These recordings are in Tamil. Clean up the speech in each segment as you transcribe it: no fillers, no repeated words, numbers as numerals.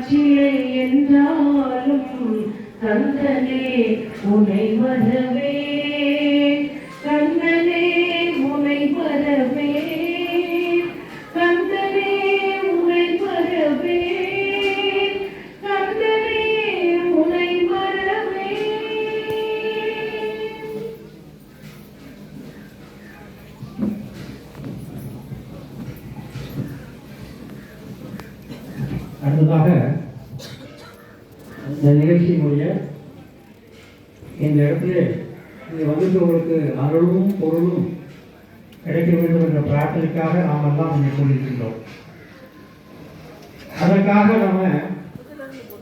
காட்சியை என்றாலும் கந்தனே உனை மறவே கந்தனே உனை மறவே கந்தனே உனை மறவே கந்தனே உனை மறவே. அடுத்ததாக இந்த நிகழ்ச்சியினுடைய இந்த இடத்துல இங்கே வந்துட்டு உங்களுக்கு அருளும் பொருளும் கிடைக்க வேண்டும் என்ற பிரார்த்தனைக்காக நாம் எல்லாம் இங்கே சொல்லியிருக்கின்றோம். அதற்காக நம்ம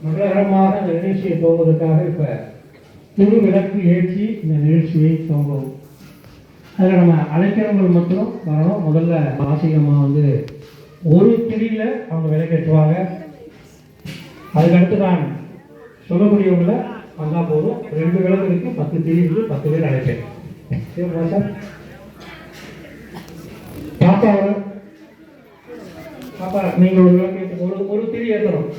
மங்களகரமாக இந்த நிகழ்ச்சியை போவதற்காக இப்போ திரு விளக்கு ஏற்றி இந்த நிகழ்ச்சியை துவங்குவோம். அதில் நம்ம அழைக்கிறவங்க மட்டும் வரணும். முதல்ல வாசிகமாக வந்து ஒரு திரியில் அவங்க விளக்கேற்றுவாங்க. அதுக்கடுத்து நான் சொல்லக்கூடியவங்கள வந்தால் போதும். 2 விளக்கு இருக்கு, 10 திரி இருக்கு, 10 பேர் அழைப்பேன். சார் பாப்பா பாப்பா நீங்கள் ஒரு விளக்கு ஒரு திரி ஏற்றணும்.